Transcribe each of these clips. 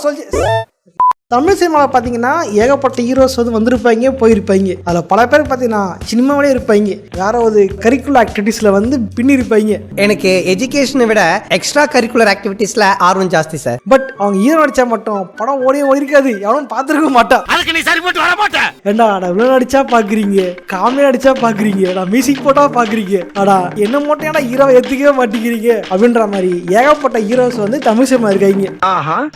சொல்லி தமிழ் சினிமாவில் பார்த்தீங்கன்னா ஏகப்பட்ட ஹீரோஸ் வந்து வந்திருப்பாங்க போயிருப்பாங்க. அதில் பல பேர் பார்த்தீங்கன்னா சினிமாவிலே இருப்பாங்க, வேற ஒரு கரிக்குலர் ஆக்டிவிட்டீஸில் வந்து பின்னிருப்பாங்க. எனக்கு எஜுகேஷனை விட எக்ஸ்ட்ரா கரிக்குலர் ஆக்டிவிட்டீஸில் ஆர்வம் ஜாஸ்தி சார். பட் அவங்க ஹீரோ நடிச்சா மட்டும் படம் ஓடிருக்காது, எவனும் பார்த்துருக்க மாட்டான். அதுக்கு நீ சரி போட்டு வர மாட்டேன். ஏண்டா வில்லன் நடிச்சா பார்க்குறீங்க, காமெடி நடிச்சா பார்க்குறீங்க, நான் மியூசிக் போட்டா பார்க்குறீங்க, ஆடா என்ன மட்டும் ஏன்னா ஹீரோவை ஏற்றுக்கவே மாட்டேங்கிறீங்க அப்படின்ற மாதிரி ஏகப்பட்ட ஹீரோஸ் வந்து தமிழ் சினிமா இருக்காங்க.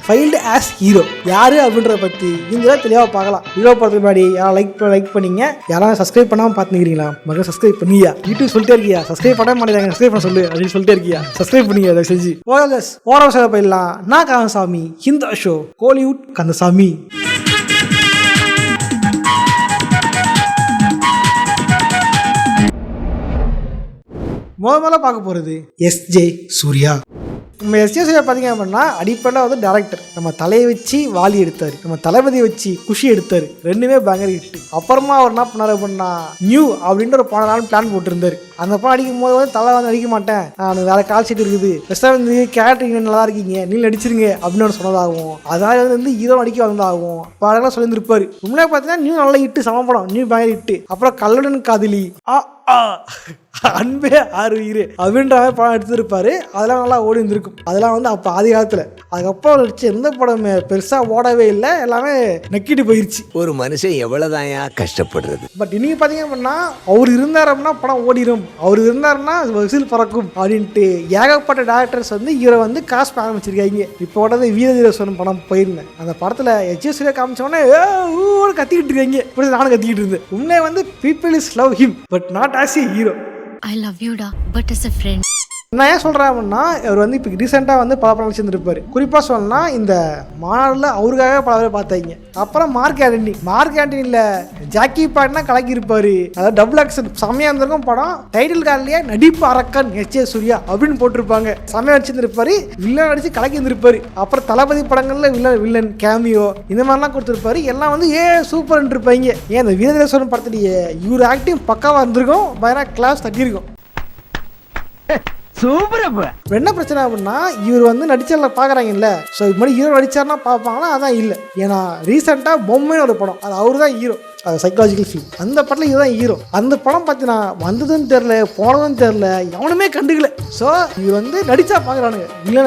ஃபைல்டு ஆஸ் ஹீரோ யாரு பத்தி நீங்க தெளிவா பார்க்கலாம். வீடியோ பார்த்து முன்னாடி யாரும் லைக் பண்ணீங்க, யாரும் சப்ஸ்கிரைப் பண்ணாம பாத்துக்கிறீங்களா? மகன் சப்ஸ்கிரைப் பண்ணியா? யூடியூப் சொல்லிட்டே இருக்கியா சப்ஸ்கிரைப் பண்ண மாட்டேங்க, சப்ஸ்கிரைப் பண்ண சொல்லு அப்படின்னு சொல்லிட்டே இருக்கியா? சப்ஸ்கிரைப் பண்ணியா அதை செஞ்சு ஓரவச போயிடலாம். நான் கந்தசாமி, இந்த ஷோ கோலிவுட் கந்தசாமி. முதல்ல பார்க்க போறது எஸ்.ஜே. சூர்யா. நம்ம எஸ்.ஜே. சூர்யா பார்த்தீங்க அப்படின்னா அடிப்படையில் வந்து டேரக்டர். நம்ம தலையை வச்சு வாலி எடுத்தார், நம்ம தளபதியை வச்சு குஷி எடுத்தார், ரெண்டுமே பயங்கர ஹிட். அப்புறமா அவர் என்ன பண்ணார் அப்படின்னா நியூ அப்படின்ற ஒரு படம் பிளான் போட்டுருந்தாரு. அந்த படம் அடிக்கும் போது வந்து தலை வந்து அடிக்க மாட்டேன், நான் வேற கால் சீட் இருக்குது, பெஸ்ட்டாக வந்து கேரக்டர் நல்லா இருக்கீங்க, நீங்க நடிச்சிருங்க அப்படின்னு சொன்னதாகும். அதனால வந்து ஹீரோ நடிக்க வந்ததாகும் படங்கள்லாம் சொல்லியிருந்திருப்பாரு. உண்மையாக பார்த்தீங்கன்னா நியூ நல்ல ஹிட்டு, சம படம், நியூ பயங்கர ஹிட்டு. அப்புறம் கல்லுடன் காதலி, அன்பே ஆறு உயிர் அப்படின்ற மாதிரி படம் எடுத்துருப்பாரு. அதெல்லாம் நல்லா ஓடி இருந்திருக்கும். அதெல்லாம் வந்து அப்போ ஆதி காலத்தில். அதுக்கப்புறம் நடிச்சு எந்த படமே பெருசாக ஓடவே இல்லை, எல்லாமே நக்கிட்டு போயிடுச்சு. ஒரு மனுஷன் எவ்வளவுதான் கஷ்டப்படுறது. பட் இன்னைக்கு பார்த்தீங்க அப்படின்னா அவர் இருந்தார் அப்படின்னா படம் ஓடிடும், அவர் இருந்தாருன்னா விசில் பறக்கும் அப்படின்ட்டு ஏகப்பட்ட டேரக்டர்ஸ் வந்து ஹீரோ வந்து காசு ஆரம்பிச்சிருக்காங்க. இப்போ ஓடது வீரதீரஸ்வரன் படம் போயிருந்தேன். அந்த படத்தில் எஸ்.ஜே. சூர்யா காமிச்சோடனே கத்திக்கிட்டு இருக்காங்க. இப்படி நானும் கத்திக்கிட்டு இருந்தேன். உண்மையை வந்து people is love him but not as a hero. I love you da, but as a friend. நான் ஏன் சொல்கிறேன் அப்படின்னா அவர் வந்து இப்போ ரீசெண்டாக வந்து பல படம் சேர்ந்துருப்பார். குறிப்பாக சொல்லணும்னா இந்த மாநாடில் அவருக்காக பல பேர் பார்த்தாங்க. அப்புறம் மார்க் ஆண்டனியில் ஜாக்கி பாட்னா கலக்கியிருப்பார். அதாவது டபுள் ஆக்ஷன் செம்மையாக இருந்திருக்கும் படம். டைட்டில் கார்ட்லேயே நடிப்பு அரக்கன் எஸ்.ஜே. சூர்யா அப்படின்னு போட்டிருப்பாங்க. செம்மையாக நடிச்சிருந்திருப்பாரு, வில்லன் நடிச்சு கலக்கி இருந்திருப்பாரு. அப்புறம் தளபதி படங்களில் வில்லன் கேமியோ இந்த மாதிரிலாம் கொடுத்துருப்பாரு. எல்லாம் வந்து சூப்பர்ன்னு இருப்பாங்க. ஏன் இந்த வீரதீரஸ்வரன் படத்துலேயே இவர் ஆக்டிங் பக்காவாக இருந்திருக்கும், பயங்கர கிளாஸ் தட்டியிருக்கும். என்ன பிரச்சனை அப்படின்னா இவர் வந்து நடிச்சல பாக்குறாங்கல்ல, ஸோ இது மாதிரி ஹீரோ நடிச்சாருன்னா பார்ப்பாங்கன்னா அதான் இல்லை. ஏன்னா ரீசெண்டாக பொம்மைன்னு ஒரு படம், அது அவரு தான் ஹீரோ, சைக்காலஜிக்கல் ஃபீல். அந்த படத்தில் இதுதான் ஹீரோ. அந்த படம் பார்த்தீங்கன்னா வந்ததுன்னு தெரில, போனதுன்னு தெரில, எவனுமே கண்டுக்கல. ஸோ இவர் வந்து நடிச்சா பார்க்குறானுங்க,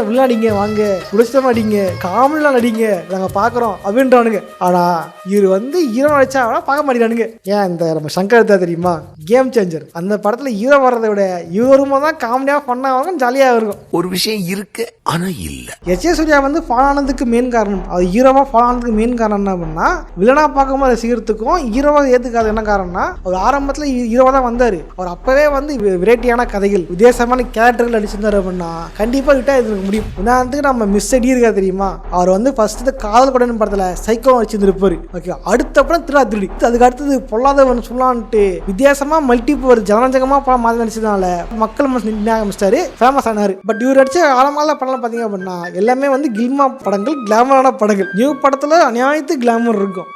விளையாடிங்க வாங்க, குடிச்சிட்டமா அடிங்க, காமெடிலாம் நடிங்க, நாங்கள் பார்க்குறோம் அப்படின்றானுங்க. ஆனால் இவர் வந்து ஹீரோ நடிச்சா பார்க்க மாட்டேங்கிறானுங்க. ஏன் இந்த நம்ம சங்கர் தெரியுமா, கேம் சேஞ்சர் அந்த படத்தில் ஹீரோ வர்றதை விட இவர் வரும்போது தான் காமெடியாக பண்ணாங்க, ஜாலியாக இருக்கும். ஒரு விஷயம் இருக்கு ஆனா இல்ல. எஸ்.ஜே. சூர்யா வந்து ஃபாலோ ஆனதுக்கு மெயின் காரணம், அது ஹீரோவா ஃபாலோ ஆனதுக்கு மெயின் காரணம் என்ன அப்படின்னா வில்லனா பார்க்கும்போது ரசிக்கிறதுக்கும் ஹீரோவாக ஏற்றுக்காது. என்ன காரணம்னா அவர் ஆரம்பத்தில் ஹீரோவாக தான் வந்தார். அவர் அப்பவே வந்து வெரைட்டியான கதைகள், வித்தியாசமான கேரக்டர்கள் நடிச்சிருந்தார் அப்படின்னா கண்டிப்பாக கிட்ட இருக்க முடியும். உதாரணத்துக்கு நம்ம மிஸ் அடி இருக்கா தெரியுமா, அவர் வந்து ஃபர்ஸ்ட் காதல் கொடன் படத்தில் சைக்கோ வச்சிருந்திருப்பாரு. ஓகே, அடுத்த படம் திருடி, அதுக்கு அடுத்தது பொல்லாதவன் சொல்லான்ட்டு வித்தியாசமா மல்டிபிள் ஜனரஞ்சகமா படம் மாதிரி நடிச்சதுனால மக்கள் ஆரம்பிச்சிட்டாரு, ஃபேமஸ் ஆனாரு. பட் இவர் நடிச்ச ஆழமான படம் பார்த்தீங்க அப்படின்னா எல்லாமே வந்து கில்மா படங்கள், கிளாமரான படங்கள். நியூ படத்துல அநியாயத்து கிளாமர் இருக்கும்.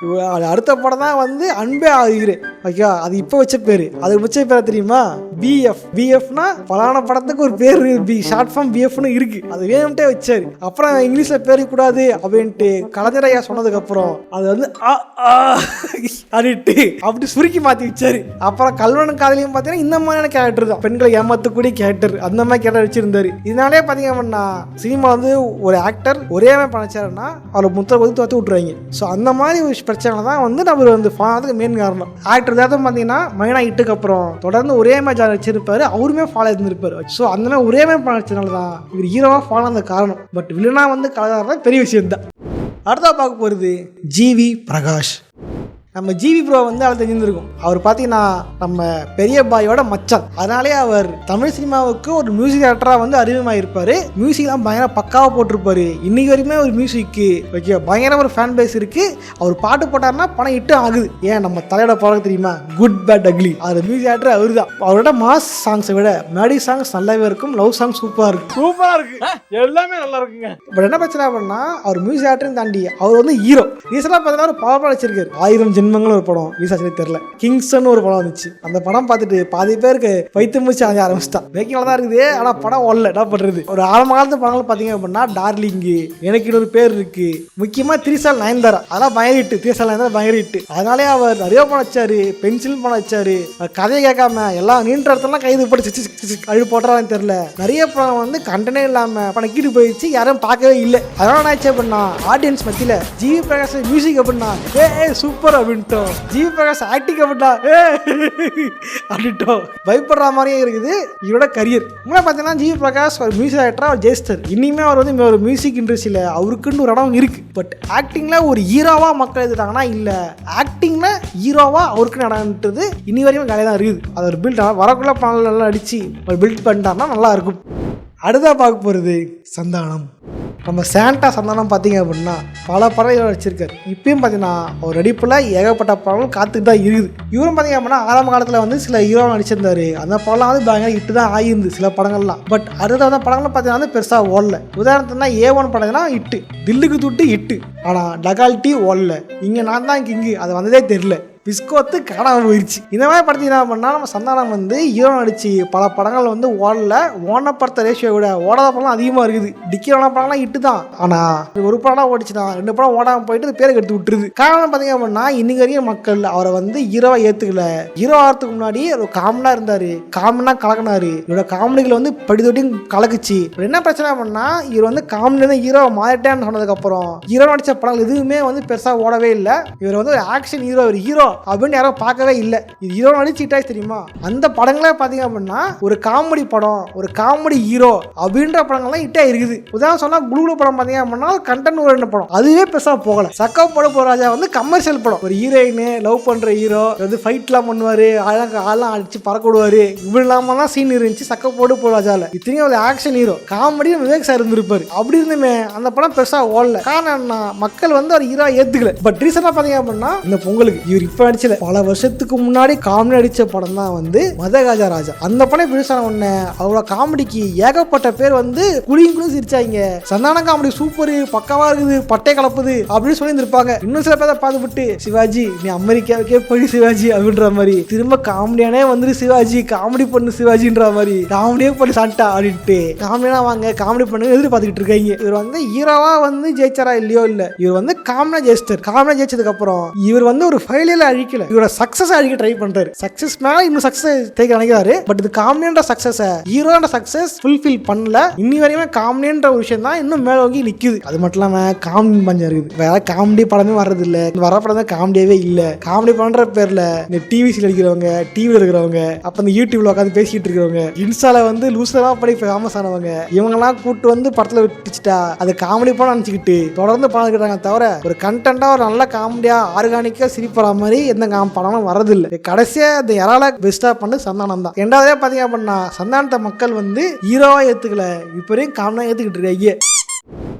அடுத்த படம் தான் வந்து அன்பே ஆகுது. ஓகே, அது இப்போ வச்ச பேரு, அது வச்ச பேர் தெரியுமா, பிஎஃப்னா பலான படத்துக்கு ஒரு பேர் ஷார்ட் ஃபார்ம் பிஎஃப்னு இருக்கு, அது வேணும்ட்டே வச்சாரு. அப்புறம் இங்கிலீஷ்ல பேரு கூடாது அப்படின்ட்டு கலைஞரையா சொன்னதுக்கு அப்புறம் அது வந்து அப்படி சுருக்கி மாத்தி வச்சாரு. அப்புறம் கல்வன் காதலியும் பார்த்தீங்கன்னா இந்த மாதிரியான கேரக்டர் தான், பெண்களை ஏமாத்தக்கூடிய கேரக்டர், அந்த மாதிரி கேரக்டர் வச்சிருந்தாரு. இதனாலே பார்த்தீங்க அப்படின்னா சினிமா வந்து ஒரு ஆக்டர் ஒரே மாதிரி பண்ணிச்சாருன்னா அவரை முத்திர கொடுத்து வச்சு விட்டுருவாங்க. ஸோ அந்த மாதிரி ஒரு பிரச்சனை தான் வந்து நம்ம வந்து ஃபாலோதுக்கு மெயின் காரணம். ஆக்டர் தான் பார்த்தீங்கன்னா மைனா இட்டுக்கு அப்புறம் தொடர்ந்து ஒரே மாதிரி வச்சிருப்பாரு, அவருமே ஃபாலோ இருந்திருப்பாரு. ஸோ அந்த மாதிரி ஒரே மாதிரி பண்ணிச்சனால தான் இவர் ஹீரோவா ஃபாலோ அந்த காரணம். பட் வில்லனா வந்து கலந்தாருன்னா பெரிய விஷயம் தான். அடுத்தா பார்க்க போகிறது ஜிவி பிரகாஷ். நம்ம ஜிவி ப்ரோ வந்து அவள் தெரிஞ்சிருக்கும். அவர் பார்த்தீங்கன்னா நம்ம பெரிய பாயோட மச்சான். அதனாலே அவர் தமிழ் சினிமாவுக்கு ஒரு மியூசிக் டேரக்டராக வந்து அறிமுகமாயிருப்பார். மியூசிக்லாம் பயங்கர பக்காவாக போட்டிருப்பாரு. இன்னைக்கு வரைக்குமே ஒரு மியூசிக்கு ஓகே பயங்கர ஒரு ஃபேன் பேஸ் இருக்குது. அவர் பாட்டு போட்டார்னா பணம் இட்டு ஆகுது. ஏன் நம்ம தலையோட படம் தெரியுமா, குட் பேட் அக்லி, அது மியூசிக் டேரக்டர் அவர் தான். அவரோட மாஸ் சாங்ஸை விட மெலடி சாங்ஸ் நல்லாவே இருக்கும், லவ் சாங் சூப்பராக இருக்கு, எல்லாமே நல்லா இருக்குங்க. பட் என்ன பிரச்சனை அப்படின்னா அவர் மியூசிக் டேரக்டரையும் தாண்டி அவர் வந்து ஹீரோ. ரீசெண்டாக பார்த்தீங்கன்னா ஒரு பவர் நடிச்சிருக்காரு, 1000 ஜென்மங்கள் ஒரு படம் ஈசாச்சு தெரியல, கிங்ஸ்டன் ஒரு படம் வந்துச்சு. அந்த படம் பார்த்துட்டு பாதி பேருக்கு வைத்து மூச்சு அஞ்சு ஆரம்பிச்சிட்டான். மேக்கிங்ல தான் இருக்குது, ஆனா படம் ஓடல. என்ன பண்றது? ஒரு ஆரம்ப காலத்து படங்கள் பாத்தீங்க அப்படின்னா டார்லிங்கு, எனக்கு இன்னொரு பேர் இருக்கு, முக்கியமா திரிசால் நயன்தாரா, அதெல்லாம் பயரிட்டு, திரிசால் நயன்தாரா பயரிட்டு. அதனாலே அவர் நிறைய படம் வச்சாரு, பென்சில் படம் வச்சாரு. கதையை கேட்காம எல்லாம் நீண்ட இடத்துலாம் கைது போட்டு அழு போட்டுறான்னு தெரியல. நிறைய படம் வந்து கண்டனே இல்லாம பணக்கிட்டு போயிடுச்சு, யாரும் பார்க்கவே இல்லை. அதனால என்ன ஆச்சு அப்படின்னா ஆடியன்ஸ் மத்தியில ஜிவி பிரகாஷ் மியூசிக் அப்படின்னா சூப்பர் அப்படின்ட்டோம், ஜிவி பிரகாஷ் ஆக்டிங் அப்படின்னா அப்படின்ட்டோம் பயப்படுற மாதிரியே இருக்குது இவரோட கரியர். முன்னாடி பார்த்தீங்கன்னா ஜிவி பிரகாஷ் ஒரு மியூசிக் டைரக்டரா அவர் ஜெயிஸ்டர். இனிமே அவர் வந்து ஒரு மியூசிக் இண்டஸ்ட்ரியில அவருக்குன்னு ஒரு இடம் இருக்கு. பட் ஆக்டிங்ல ஒரு ஹீரோவா மக்கள் எடுத்துட்டாங்கன்னா இல்ல, ஆக்டிங்ல ஹீரோவா அவருக்குன்னு இடம்ன்றது இனி வரையும் கலையாக தான் இருக்குது. அது ஒரு பில்ட் வரக்குள்ள பணம் நல்லா அடிச்சு ஒரு பில்ட் பண்ணிட்டாருன்னா நல்லா இருக்கும். அடுத்தா பார்க்க போகிறது சந்தானம். நம்ம சாண்டா சந்தானம் பார்த்தீங்க அப்படின்னா பல படம் வச்சிருக்காரு. இப்பயும் பார்த்தீங்கன்னா அவர் நடிப்பில் ஏகப்பட்ட படங்கள் காத்துட்டு தான் இருக்குது. இவரும் பார்த்தீங்க அப்படின்னா ஆரம்ப காலத்தில் வந்து சில ஹீரோலாம் நடிச்சிருந்தாரு. அந்த படம்லாம் வந்து பயங்கர இட்டு தான் ஆகிருந்து சில படங்கள்லாம். பட் அடுத்த வந்து படங்கள்லாம் பார்த்தீங்கன்னா வந்து பெருசாக ஓடல. உதாரணத்துனா A1 படம்னா இட்டு, தில்லுக்கு துட்டு இட்டு, ஆனால் டகால்ட்டி ஓடல. இங்கே நான் தான் கிங்கு அது வந்ததே தெரியல, பிஸ்கோத்து காணாமல் போயிடுச்சு. இந்த மாதிரி படத்துக்கு என்ன பண்ணால் நம்ம சந்தானம் வந்து ஹீரோ நடிச்சு பல படங்கள் வந்து ஓடல. ஓன படத்த ரேஷியோ விட ஓடாத படம் அதிகமாக இருக்குது. டிக்கியோட படம்லாம் இட்டு தான், ஆனால் ஒரு படம் ஓடிச்சுனா 2 படம் ஓடாமல் போயிட்டு பேரை கெடுத்து விட்டுருது. காரணம் பார்த்தீங்க அப்படின்னா இன்னைக்கு வரையும் மக்கள் அவரை வந்து ஹீரோவாக ஏற்றுக்கல. ஹீரோ ஆகிறதுக்கு முன்னாடி ஒரு காமனாக இருந்தார், காமனாக கலக்கினாரு. இவரோட காமெடிகள் வந்து படித்தொட்டியும் கலக்குச்சு. என்ன பிரச்சனை அப்படின்னா இவர் வந்து காமெடியிலேருந்து ஹீரோவை மாறிட்டேன்னு சொன்னதுக்கப்புறம் ஹீரோ நடித்த படங்கள் எதுவுமே வந்து பெருசாக ஓடவே இல்லை. இவர் வந்து ஒரு ஆக்ஷன் ஹீரோ, ஒரு ஹீரோ அப்படின்னு யாரும் பார்க்கவே இல்லை. இது ஹீரோ நடிச்சுட்டாச்சு தெரியுமா. அந்த படங்களே பார்த்தீங்க அப்படின்னா ஒரு காமெடி படம், ஒரு காமெடி ஹீரோ அப்படின்ற படங்கள்லாம் ஹிட்டா இருக்குது. உதாரணம் சொன்னா குளூல படம் பார்த்தீங்க அப்படின்னா கண்டென்ட் ஒரு படம், அதுவே பெருசாக போகல. சக்கா பட போராஜா வந்து கமர்ஷியல் படம், ஒரு ஹீரோயின் லவ் பண்ற ஹீரோ வந்து ஃபைட்லாம் பண்ணுவாரு, ஆழம் அடிச்சு பறக்க விடுவாரு, இப்படி இல்லாமலாம் சீன் இருந்துச்சு சக்க போடு போராஜால. இத்தனையும் ஒரு action hero, comedy Vivek sir இருந்திருப்பாரு. அப்படி இருந்துமே அந்த படம் பெருசாக ஓடல. காரணம் என்ன, மக்கள் வந்து ஒரு ஹீரோ ஏத்துக்கல. பட் ரீசெண்டா பார்த்தீங்க அப்படின்னா இந்த பொங்கலுக்கு இவர் இப்ப நடிச்சல பல வருஷத்துக்கு முன்னாடி காமெடி அடிச்ச படம் தான் வந்து மதகாஜா ராஜா. அந்த படம் பெருசான உடனே அவரோட காமெடிக்கு ஏகப்பட்ட பேர் வந்து குடியும் சிரிச்சாங்க. சந்தான காமெடி சூப்பர், பக்காவா இருக்குது, பட்டை கலப்புது அப்படின்னு சொல்லி இருப்பாங்க. இன்னும் சில பேரை பார்த்துவிட்டு சிவாஜி நீ அமெரிக்காவுக்கே போய் சிவாஜி அப்படின்ற மாதிரி, திரும்ப காமெடியானே வந்துரு சிவாஜி, காமெடி பண்ணு சிவாஜின்ற மாதிரி, காமெடியே பண்ணி சாண்டா அப்படின்ட்டு காமெடியா வாங்க காமெடி பண்ணு எதிர்பார்த்துக்கிட்டு இருக்காங்க. இவர் வந்து ஹீரோவா வந்து ஜெயிச்சாரா இல்லையோ இல்ல, இவர் வந்து காமெடியா ஜெயிச்சிட்டார். காமெடியா ஜெயிச்சதுக்கு அப்புறம் இவர் வந்து ஒரு ஃபெயிலியர் அழிக்கல, இவரோட சக்சஸ் அழிக்க ட்ரை பண்றாரு. சக்சஸ் மேல இன்னும் சக்சஸ் தேக்க நினைக்கிறாரு. பட் இது காமெடின்ற சக்சஸ், ஹீரோன்ற சக்சஸ் ஃபுல்ஃபில் பண்ணல. இன்னி வரையுமே காமெடின்ற ஒரு விஷயம் தான் இன்னும் மேல வாங்கி நிக்குது. அது மட்டும் இல்லாம காமெடி பஞ்சம் இருக்குது. வேற காமெடி படமே வர்றது இல்ல, வர படம் தான் காமெடியாவே இல்ல. காமெடி பண்ற பேர்ல இந்த டிவிசில இருக்கிறவங்க, டிவில இருக்கிறவங்க, அப்ப இந்த யூடியூப்ல உட்காந்து பேசிட்டு இருக்கிறவங்க, இன்ஸ்டால வந்து லூசலா படி ஃபேமஸ் ஆனவங்க, இவங்கெல்லாம் கூட்டு வந்து படத்துல விட்டுச்சுட்டா அது காமெடி படம் நினைச்சுக்கிட்டு தொடர்ந்து படம் எடுக்கிறாங்க. தவிர ஒரு கண்டென்ட்டா ஒரு நல்ல காமெடியா ஆர்கானிக்கா சிரிப்பற மாதிரி எந்த படமும் வரதில்லை. கடைசியா இந்த யாரால பெஸ்டா பண்ணு சந்தானம் தான். ரெண்டாவதே பாத்தீங்க அப்படின்னா சந்தானத்தை மக்கள் வந்து ஹீரோவா ஏத்துக்கல, இப்ப வரையும் காமெடியா ஏத்துக்கிட்டு இருக்காங்க.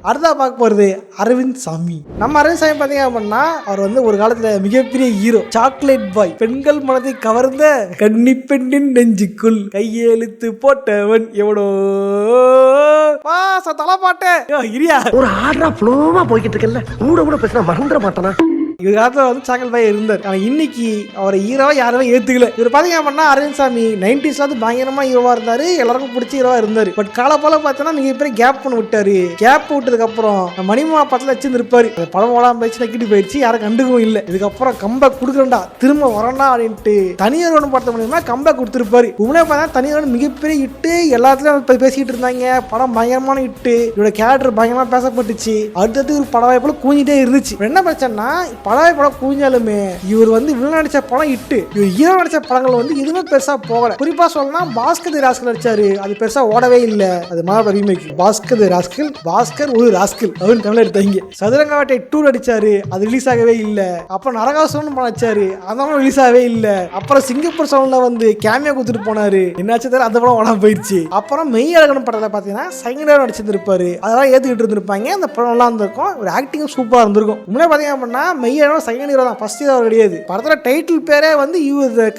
அடுத்தா பார்க்க போறது அரவிந்த் சாமி. நம்ம அரவிந்த் சாமி பாத்தீங்க அப்படின்னா அவர் வந்து ஒரு காலத்துல மிகப்பெரிய ஹீரோ, சாக்லேட் பாய், பெண்கள் மனதை கவர்ந்த கன்னி பெண்ணின் நெஞ்சுக்குள் கையெழுத்து போட்டவன் எவனோ தலைப்பாட்டு இரியா ஒரு ஆர்டரா ஃப்ளோவா போய்கிட்டு இருக்கல, கூட கூட பேசினா மறந்துட மாட்டானா. இவர் காலத்துல வந்து சாக்லேட் பாய் இருந்தார். ஆனா இன்னைக்கு அவரை ஹீரோவா யாருமே ஏத்துக்கல. இவர் பாத்தீங்க அப்படின்னா அரவிந்த் சாமி 90s வந்து பயங்கரமா ஹீரோவா இருந்தாரு, எல்லாருக்கும் பிடிச்ச ஹீரோவா இருந்தாரு. பட் கால போல பார்த்தோன்னா மிகப்பெரிய கேப் பண்ணி விட்டாரு. கேப் விட்டதுக்கு அப்புறம் மணிமா படத்துல வச்சிருப்பாரு, அந்த படம் ஓடாம போயிடுச்சு, நக்கிட்டு போயிடுச்சு, யாரும் கண்டுக்கவும் இல்லை. இதுக்கப்புறம் கம்பேக் கொடுக்கறா, திரும்ப வரண்டா அப்படின்ட்டு தனியார் ஒன்று படத்த மூலியமா கம்பேக் கொடுத்துருப்பாரு. உடனே பார்த்தா தனியார் மிகப்பெரிய ஹிட்டு, எல்லாத்துலயும் பேசிக்கிட்டு இருந்தாங்க. படம் பயங்கரமான ஹிட்டு, இவரோட கேரக்டர் பயங்கரமா பேசப்பட்டுச்சு. அடுத்தது ஒரு படம் வாய்ப்புல கூஞ்சிட்டே இருந்துச்சு. என்ன பிரச்சனைனா பழைய படம் கூஞ்சாலுமே இவர் வந்து வில்லன் நடிச்ச படம் இட்டு, இவர் ஹீரோ நடிச்ச படங்கள் வந்து எதுவுமே பெருசா போகல. குறிப்பா சொல்லணும்னா பாஸ்கர் ராஸ்கல் நடிச்சாரு, அது பெருசா ஓடவே இல்லை. அது மாதிரி ரீமேக் பாஸ்கர் ராஸ்கல், பாஸ்கர் ஒரு ராஸ்கல் அப்படின்னு தமிழ் எடுத்தாங்க. சதுரங்கவேட்டை 2 நடிச்சாரு, அது ரிலீஸ் ஆகவே இல்லை. அப்புறம் நரகாசுரன் படம் நடிச்சாரு, அதனால ரிலீஸ் ஆகவே இல்லை. அப்புறம் சிங்கப்பூர் சவுண்ட்ல வந்து கேமியா கொடுத்துட்டு போனாரு, என்னாச்சு தெரியல, அந்த படம் ஓடாம போயிடுச்சு. அப்புறம் மெய் அழகன் படத்தை பாத்தீங்கன்னா சைங்கடா நடிச்சிருந்திருப்பாரு, அதெல்லாம் ஏத்துக்கிட்டு இருந்திருப்பாங்க. அந்த படம் நல்லா இருந்திருக்கும், ஒரு ஆக்டிங் சூப்பரா இருந்திருக்கும். முன்னாடி பாத்தீங்க அப்படின்னா மெய் ஹீரோ செகண்ட் ஹீரோ தான், ஃபர்ஸ்ட் ஹீரோ கிடையாது. படத்துல டைட்டில் பேரே வந்து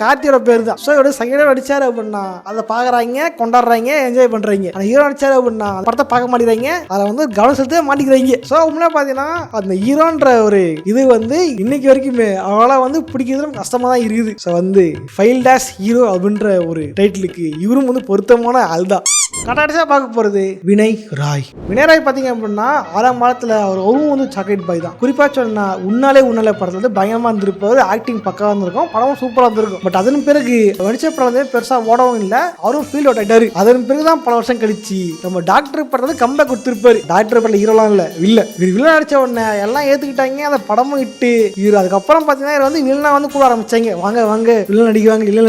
கார்த்தியோட பேர் தான். ஸோ இவரு செகண்ட் ஹீரோ நடிச்சாரு அப்படின்னா அதை பாக்குறாங்க, கொண்டாடுறாங்க, என்ஜாய் பண்றாங்க. அந்த ஹீரோ நடிச்சாரு அப்படின்னா அந்த படத்தை பார்க்க மாட்டேங்கிறாங்க, அதை வந்து கவனம் செலுத்தவே மாட்டேங்கிறாங்க. ஸோ உண்மையில பாத்தீங்கன்னா அந்த ஹீரோன்ற ஒரு இது வந்து இன்னைக்கு வரைக்குமே அவளால் வந்து பிடிக்கிறது கஷ்டமா தான் இருக்குது. ஸோ வந்து ஃபைல்ட் ஆஸ் ஹீரோ அப்படின்ற ஒரு டைட்டிலுக்கு இவரும் வந்து பொருத்தமான ஆள் தான். கட்டாடிச்சா பார்க்க போறது வினய் ராய். வினய் ராய் பாத்தீங்க அப்படின்னா ஆறாம் பாலத்துல அவரும் வந்து சாக்லேட் பாய் தான். குறிப்பா சொன்னா உன்னாலே படத்துல வந்து பயங்கரமா இருந்திருப்பாரு, ஆக்டிங் பக்கா இருந்திருக்கும், படமும் சூப்பரா இருந்திருக்கும். பட் அதன் பிறகு நடிச்ச படம் வந்து பெருசா ஓடவும் இல்லை, அவரும் ஃபீல்ட் அவுட் ஆயிட்டாரு. அதன் பிறகுதான் பல வருஷம் கழிச்சு நம்ம டாக்டர் படத்தை கம்பேக் கொடுத்திருப்பாரு. டாக்டர் படத்துல ஹீரோலாம் இல்ல வில்லன் நடிச்ச உடனே எல்லாம் ஏத்துக்கிட்டாங்க, அந்த படமும் இட்டு இவர் அதுக்கப்புறம் பாத்தீங்கன்னா வந்து வில்லனா வந்து கூட ஆரம்பிச்சாங்க. வாங்க வில்லன்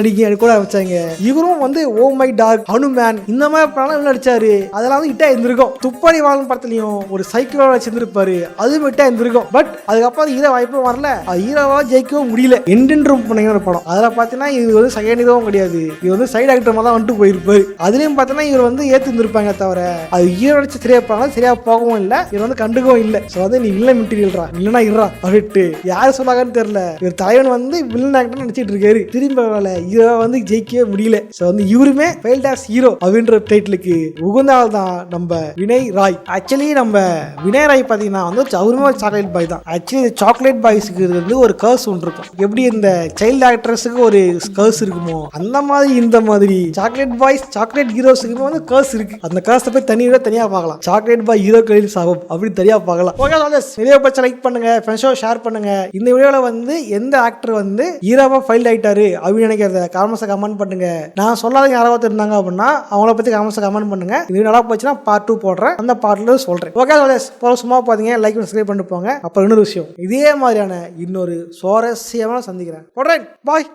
நடிக்க கூட ஆரம்பிச்சாங்க. இவரும் வந்து ஓ மை டாக், ஹனுமேன் இந்த மாதிரி படம் நடிச்சாரு. அதெல்லாம் வந்து இட்டா இருந்திருக்கும். துப்பாடி வாழும் படத்துலயும் ஒரு சைக்கிளோட வச்சிருந்திருப்பாரு, அதுவும் இட்டா இருந்திருக்கும். பட் அதுக்கப்புறம் ஹீரோ வாய்ப்பும் வரல, ஹீரோவா ஜெயிக்கவும் முடியல. எண்டென்றும் ஒரு படம் அதில் பார்த்தீங்கன்னா இது வந்து செகண்ட் ஹீரோவும் கிடையாது, இது வந்து சைடு ஆக்டர் மாதிரி தான் வந்துட்டு போயிருப்பாரு. அதுலயும் பார்த்தீங்கன்னா இவர் வந்து ஏத்துருப்பாங்க தவிர அது ஹீரோ நடிச்சு சரியா போனாலும் சரியா போகவும் இல்லை, இவர் வந்து கண்டுக்கவும் இல்லை. ஸோ வந்து நீ வில்லன் மெட்டீரியல்ரா இல்லைனா இருறா அப்படின்ட்டு யார் சொன்னாங்கன்னு தெரியல. இவர் தலைவன் வந்து வில்லன் ஆக்டர் நடிச்சிட்டு இருக்காரு, திரும்ப ஹீரோ வந்து ஜெயிக்கவே முடியல. ஸோ வந்து இவருமே ஃபெயில்ட் ஆஸ் ஹீரோ அப்படின்ற டைட்டிலுக்கு உகந்தால் தான் நம்ம வினய் ராய். ஆக்சுவலி நம்ம வினய் ராய் பார்த்தீங்கன்னா வந்து அவருமே ஒரு சாக்லேட் பாய் தான். ஆக்சுவலி சாக்லேட் பாய்ஸுக்கு வந்து ஒரு கர்ஸ் ஒன்று இருக்கும். எப்படி இந்த சைல்டு ஆக்ட்ரஸுக்கு ஒரு கர்ஸ் இருக்குமோ அந்த மாதிரி இந்த மாதிரி சாக்லேட் பாய்ஸ் சாக்லேட் ஹீரோஸுக்கு வந்து கர்ஸ் இருக்கு. அந்த கர்ஸை போய் தனியா பார்க்கலாம். சாக்லேட் பாய் ஹீரோ கையில் சாபம் அப்படி தனியா பார்க்கலாம். ஓகே வீடியோ பச்சை லைக் பண்ணுங்க, ஃப்ரெண்ட்ஸோ ஷேர் பண்ணுங்க. இந்த வீடியோவில் வந்து எந்த ஆக்டர் வந்து ஹீரோவா ஃபைல் ஆயிட்டாரு அப்படின்னு நினைக்கிறத காமெண்ட்ஸை கமெண்ட் பண்ணுங்க. நான் சொல்லாத யாராவது இருந்தாங்க அப்படின்னா அவங்கள பத்தி காமெண்ட்ஸை கமெண்ட் பண்ணுங்க. இது நல்லா போச்சுன்னா பார்ட் 2 போடுறேன், அந்த பார்ட்ல சொல்றேன். ஓகே சும்மா பாத்தீங்க, லைக் சப்ஸ்கிரைப் பண்ணிட்டு போங்க. அப்புறம் இன்னொரு விஷயம், இதே மாதிரியான இன்னொரு சுவாரஸ்யமான சந்திக்கிறேன். போடுறேன், பாய்.